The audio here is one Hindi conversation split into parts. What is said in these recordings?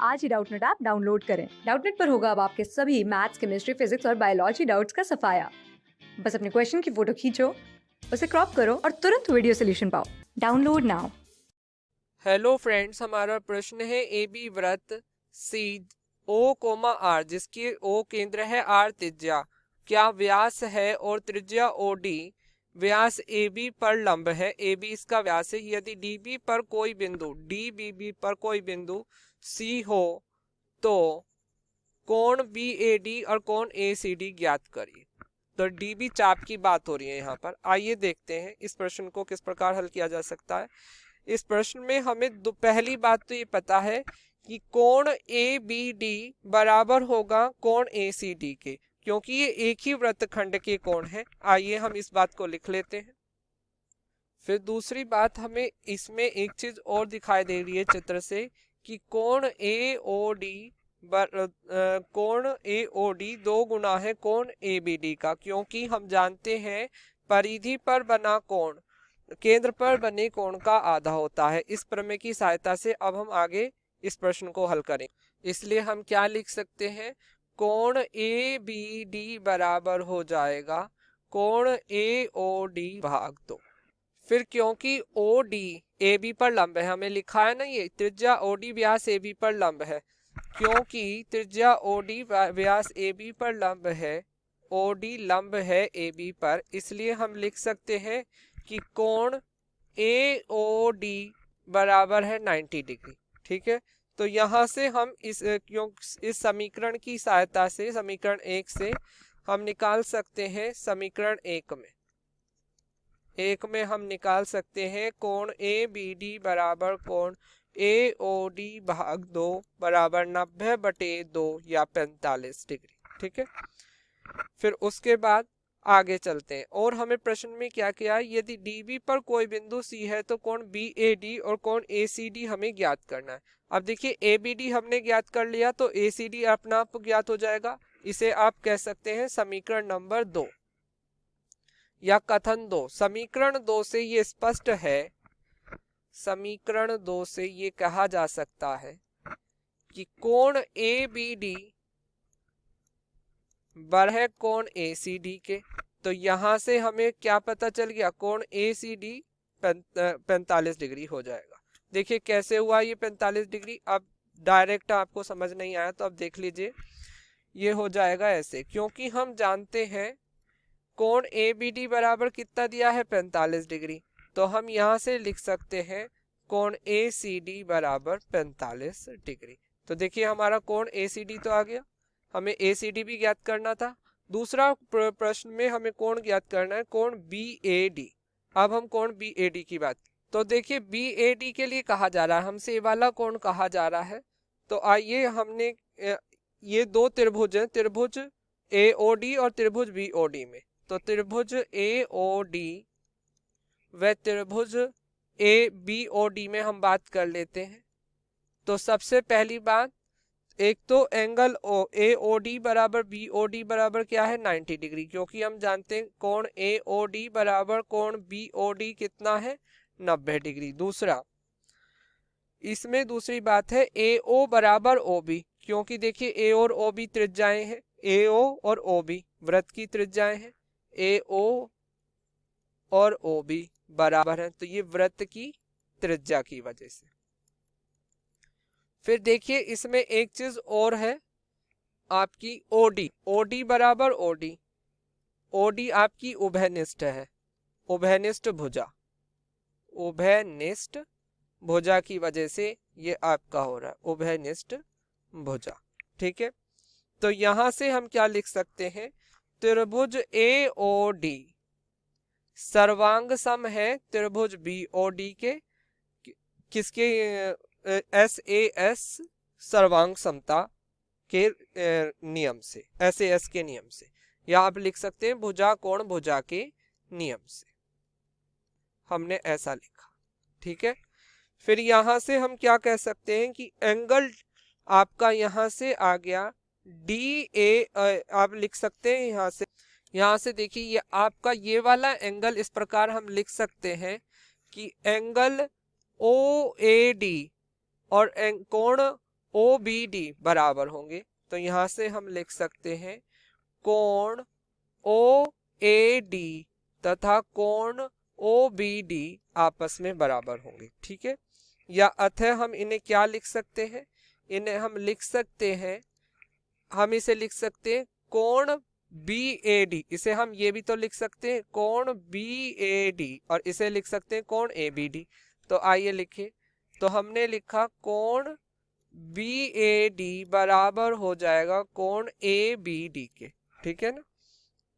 आज ही डाउटनेट ऐप डाउनलोड करें। डाउटनेट पर होगा अब आपके सभी मैथ्स, केमिस्ट्री, फिजिक्स और बायोलॉजी डाउट्स का सफाया। बस अपने क्वेश्चन की फोटो खींचो, उसे क्रॉप करो और तुरंत वीडियो सोल्यूशन पाओ। Download now. हेलो फ्रेंड्स, हमारा प्रश्न है ए बी वृत्त सी ओ कोमा आर जिसकी ओ केंद्र है आर त्रिज्या क्या व्यास है और त्रिज्या O D Vyas A B पर लंब है। ए बी इसका व्यास है। यदि डी बी पर कोई बिंदु डी बी बी पर कोई बिंदु सी हो तो कोण बी ए डी और कोण ए सी डी ज्ञात करिए। तो डी बी चाप की बात हो रही है यहाँ पर। आइए देखते हैं इस प्रश्न को किस प्रकार हल किया जा सकता है। इस प्रश्न में हमें पहली बात तो ये पता है कि कोण ए बी डी बराबर होगा कोण ए सी डी के, क्योंकि ये एक ही वृत्तखंड के कोण है। आइए हम इस बात को लिख लेते हैं। फिर दूसरी बात, हमें इसमें एक चीज और दिखाई दे रही है चित्र से कि कोण ए ओ डी कोण ए ओ डी 2 गुना है कोण ए बी डी का, क्योंकि हम जानते हैं परिधि पर बना कोण केंद्र पर बने कोण का आधा होता है। इस प्रमेय की सहायता से अब हम आगे इस प्रश्न को हल करें। इसलिए हम क्या लिख सकते हैं, कोण ए बी डी बराबर हो जाएगा कोण ए ओ डी भाग 2। फिर क्योंकि ओ डी ए बी पर लंब है, हमें लिखा है ना ये त्रिज्या O D Vyas A B पर लंब है, क्योंकि त्रिज्या O D Vyas A B पर लंब है, ओ डी लंब है ए बी पर, इसलिए हम लिख सकते हैं कि कोण ए ओ डी बराबर है 90 डिग्री। ठीक है, तो यहां से हम इस समीकरण की सहायता से समीकरण 1 से हम निकाल सकते हैं समीकरण 1 में हम निकाल सकते हैं कोण ए बी डी बराबर कोण ए ओ डी भाग 2 बराबर 90/2 या 45 डिग्री। ठीक है, फिर उसके बाद आगे चलते हैं और हमें प्रश्न में क्या किया है, यदि डीबी पर कोई बिंदु सी है तो कोण बी ए डी और कोण ए सी डी हमें ज्ञात करना है। अब देखिए ए बी डी हमने ज्ञात कर लिया तो ए सी डी अपना आप ज्ञात हो जाएगा। इसे आप कह सकते हैं समीकरण नंबर 2 या कथन 2। समीकरण 2 से ये स्पष्ट है, समीकरण 2 से ये कहा जा सकता है कि कोण ए बी डी बराबर है कोण ए सी डी के। तो यहां से हमें क्या पता चल गया, कोण ए सी डी 45 डिग्री हो जाएगा। देखिए कैसे हुआ ये 45 डिग्री। अब डायरेक्ट आपको समझ नहीं आया तो अब देख लीजिए, ये हो जाएगा ऐसे, क्योंकि हम जानते हैं कोण ए बी डी बराबर कितना दिया है 45 डिग्री, तो हम यहां से लिख सकते हैं कोण ए सी डी बराबर 45 डिग्री। तो देखिए हमारा कोण ए सी डी तो आ गया, हमें ए सी डी भी ज्ञात करना था। दूसरा प्रश्न में हमें कोण ज्ञात करना है कोण बी ए डी। अब हम कोण बी ए डी की बात, तो देखिए बी ए डी के लिए कहा जा रहा है, हमसे ये वाला कोण कहा जा रहा है। तो आइए हमने ये 2 त्रिभुज हैं, त्रिभुज ए ओ डी और त्रिभुज बी ओ डी में, तो त्रिभुज ए ओ डी व त्रिभुज ए बी ओ डी में हम बात कर लेते हैं। तो सबसे पहली बात, एक तो एंगल ए ओ डी बराबर बी ओ डी बराबर क्या है 90 डिग्री, क्योंकि हम जानते हैं कोण ए ओ डी बराबर कोण बी ओ डी कितना है 90 डिग्री। दूसरा, इसमें दूसरी बात है ए ओ बराबर ओ बी, क्योंकि देखिए ए और ओ बी त्रिज्याएं हैं, ए ओ और ओ बी वृत्त की त्रिज्याएं हैं, ए ओ और ओ बी बराबर है, तो ये वृत्त की त्रिज्या की वजह से। फिर देखिए इसमें एक चीज और है आपकी ओडी, ओडी बराबर ओडी, ओडी आपकी उभयनिष्ठ है, उभयनिष्ठ भुजा, उभयनिष्ठ भुजा की वजह से ये आपका हो रहा है उभयनिष्ठ भुजा। ठीक है, तो यहां से हम क्या लिख सकते हैं, त्रिभुज ए ओ डी सर्वांग सम है त्रिभुज बी ओ डी के, किसके, एस ए एस सर्वांग समता के नियम से, एस ए एस के नियम से, या आप लिख सकते हैं भुजा कोण भुजा के नियम से, हमने ऐसा लिखा। ठीक है, फिर यहां से हम क्या कह सकते हैं कि एंगल आपका यहां से आ गया डी ए, आप लिख सकते हैं यहां से देखिए ये आपका ये वाला एंगल इस प्रकार हम लिख सकते हैं कि एंगल ओ ए डी और कोण ओ बी डी बराबर होंगे, तो यहाँ से हम लिख सकते हैं कोण ओ ए डी तथा कोण ओ बी डी आपस में बराबर होंगे। ठीक है, या अतः हम इन्हें क्या लिख सकते हैं, इन्हें हम लिख सकते हैं, हम इसे लिख सकते हैं कोण बी ए डी, इसे हम ये भी तो लिख सकते हैं कोण बी ए डी, और इसे लिख सकते हैं कोण ए बी डी। तो आइए लिखिए, तो हमने लिखा कोण बी ए डी बराबर हो जाएगा कोण ए बी डी के। ठीक है ना,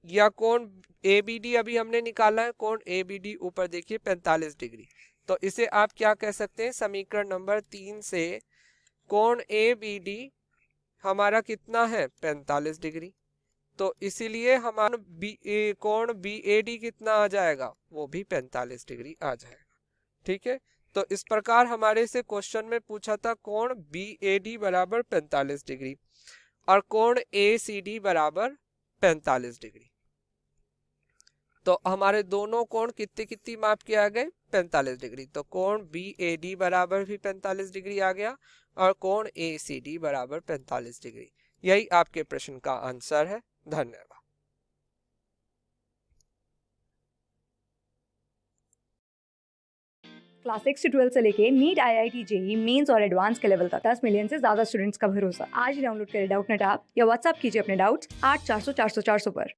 या कोण ए बी डी अभी हमने निकाला है, कोण ए बी डी ऊपर देखिए 45 डिग्री, तो इसे आप क्या कह सकते हैं, समीकरण नंबर 3 से कोण ए बी डी हमारा कितना है 45 डिग्री, तो इसीलिए हमारा कोण बी ए डी कितना आ जाएगा, वो भी 45 डिग्री आ जाएगा। ठीक है, तो इस प्रकार हमारे से क्वेश्चन में पूछा था कोण बी ए डी बराबर 45 डिग्री और कोण ए सी डी बराबर 45 डिग्री। तो हमारे दोनों कोण कितनी कितनी माप के आ गए, 45 डिग्री। तो कोण बी ए डी बराबर भी 45 डिग्री आ गया और कोण ए सी डी बराबर 45 डिग्री। यही आपके प्रश्न का आंसर है। धन्यवाद। क्लास 6 से 12 से लेके नीट, IIT, जेई, मेंस और एडवांस के लेवल तक 10 मिलियन से ज्यादा स्टूडेंट्स का भरोसा। आज ही डाउनलोड करें डाउटनेट ऐप या व्हाट्सएप कीजिए अपने डाउट्स 8400 400 400 पर।